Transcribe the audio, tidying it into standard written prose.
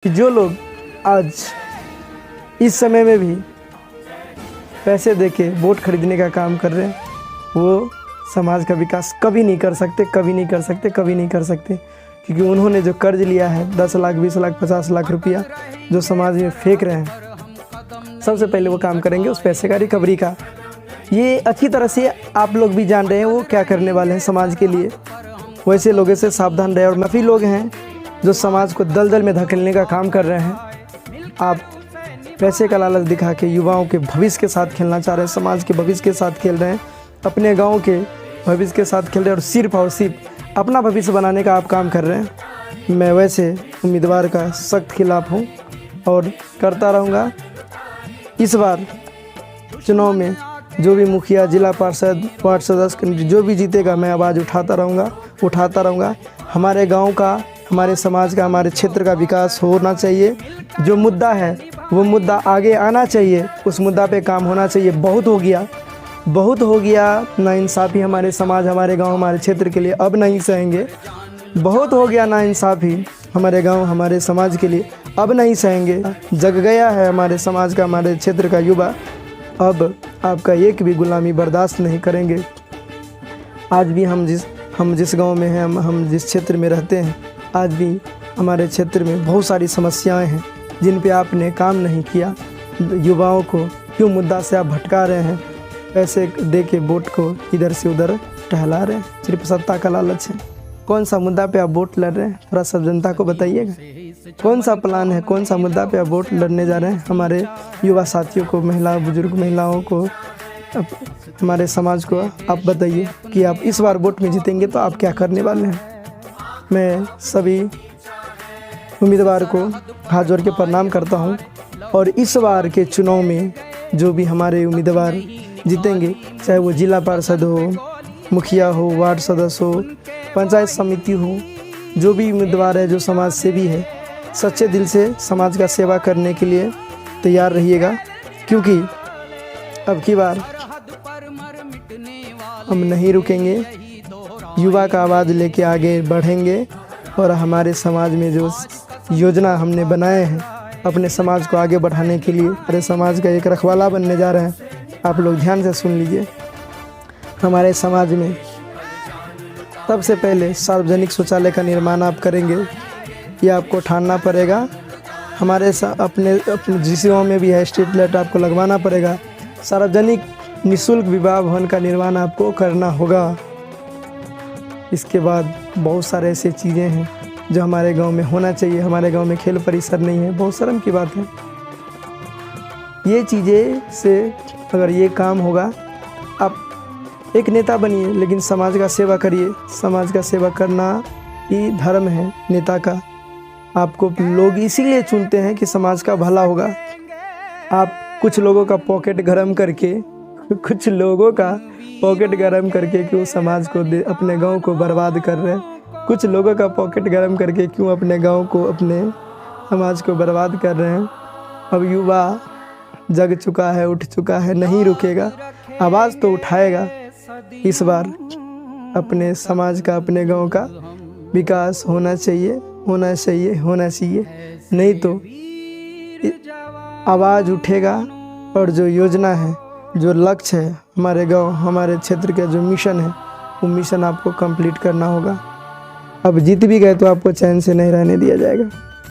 कि जो लोग आज इस समय में भी पैसे देके वोट खरीदने का काम कर रहे हैं वो समाज का विकास कभी नहीं कर सकते, कभी नहीं कर सकते, कभी नहीं कर सकते। क्योंकि उन्होंने जो कर्ज लिया है 10 लाख, 20 लाख, 50 लाख रुपया जो समाज में फेंक रहे हैं, सबसे पहले वो काम करेंगे उस पैसे का रिकवरी का। ये अच्छी तरह से आप लोग भी जान रहे हैं वो क्या करने वाले हैं समाज के लिए। वैसे लोगों से सावधान रहे। और नफी लोग हैं जो समाज को दलदल में धकेलने का काम कर रहे हैं। आप पैसे का लालच दिखा के युवाओं के भविष्य के साथ खेलना चाह रहे हैं, समाज के भविष्य के साथ खेल रहे हैं, अपने गांव के भविष्य के साथ खेल रहे हैं और सिर्फ अपना भविष्य बनाने का आप काम कर रहे हैं। मैं वैसे उम्मीदवार का सख्त खिलाफ हूं और करता रहूँगा। इस बार चुनाव में जो भी मुखिया, जिला पार्षद, वार्ड सदस्य जो भी जीतेगा मैं आवाज़ उठाता रहूँगा। हमारे गांव का, हमारे समाज का, हमारे क्षेत्र का विकास होना चाहिए। जो मुद्दा है वो मुद्दा आगे आना चाहिए, उस मुद्दा पे काम होना चाहिए। बहुत हो गया नाइंसाफ़ी हमारे समाज, हमारे गांव, हमारे क्षेत्र के लिए, अब नहीं सहेंगे। बहुत हो गया नाइंसाफ़ी हमारे गांव, हमारे समाज के लिए, अब नहीं सहेंगे। जग गया है हमारे समाज का, हमारे क्षेत्र का युवा, अब आपका एक भी गुलामी बर्दाश्त नहीं करेंगे। आज भी हम जिस गांव में हैं, हम जिस क्षेत्र में रहते हैं, आज भी हमारे क्षेत्र में बहुत सारी समस्याएं हैं जिन पे आपने काम नहीं किया। युवाओं को क्यों मुद्दा से आप भटका रहे हैं, पैसे दे के वोट को इधर से उधर टहला रहे हैं, सिर्फ सत्ता का लालच है। कौन सा मुद्दा पे आप वोट लड़ रहे हैं, थोड़ा सब जनता को बताइएगा। कौन सा प्लान है, कौन सा मुद्दा पे आप वोट लड़ने जा रहे हैं। हमारे युवा साथियों को, बुजुर्ग महिलाओं को, हमारे समाज को आप बताइए कि आप इस बार वोट में जीतेंगे तो आप क्या करने वाले हैं। मैं सभी उम्मीदवार को हाथ जोड़ के प्रणाम करता हूं और इस बार के चुनाव में जो भी हमारे उम्मीदवार जीतेंगे, चाहे वो जिला पार्षद हो, मुखिया हो, वार्ड सदस्य हो, पंचायत समिति हो, जो भी उम्मीदवार है, जो समाज सेवी है, सच्चे दिल से समाज का सेवा करने के लिए तैयार रहिएगा। क्योंकि अब की बार हम नहीं रुकेंगे, युवा का आवाज़ लेके आगे बढ़ेंगे और हमारे समाज में जो योजना हमने बनाए हैं अपने समाज को आगे बढ़ाने के लिए, हमारे समाज का एक रखवाला बनने जा रहे हैं। आप लोग ध्यान से सुन लीजिए। हमारे समाज में सबसे पहले सार्वजनिक शौचालय का निर्माण आप करेंगे, ये आपको ठानना पड़ेगा। हमारे अपने जिस गाँव में भी है स्ट्रीट लाइट आपको लगवाना पड़ेगा। सार्वजनिक निःशुल्क विवाह भवन का निर्माण आपको करना होगा। इसके बाद बहुत सारे ऐसे चीज़ें हैं जो हमारे गांव में होना चाहिए। हमारे गांव में खेल परिसर नहीं है, बहुत शर्म की बात है। ये चीज़ें से अगर ये काम होगा, आप एक नेता बनिए लेकिन समाज का सेवा करिए। समाज का सेवा करना ही धर्म है नेता का। आपको लोग इसीलिए चुनते हैं कि समाज का भला होगा। आप कुछ लोगों का पॉकेट गरम करके क्यों समाज को, अपने गांव को बर्बाद कर रहे हैं। कुछ लोगों का पॉकेट गरम करके क्यों अपने गांव को, अपने समाज को बर्बाद कर रहे हैं। अब युवा जग चुका है, उठ चुका है, नहीं रुकेगा, आवाज़ तो उठाएगा। इस बार अपने समाज का, अपने गांव का विकास होना चाहिए। नहीं तो आवाज़ उठेगा और जो योजना है, जो लक्ष्य है, हमारे गांव, हमारे क्षेत्र का जो मिशन है, वो मिशन आपको कंप्लीट करना होगा। अब जीत भी गए तो आपको चैन से नहीं रहने दिया जाएगा।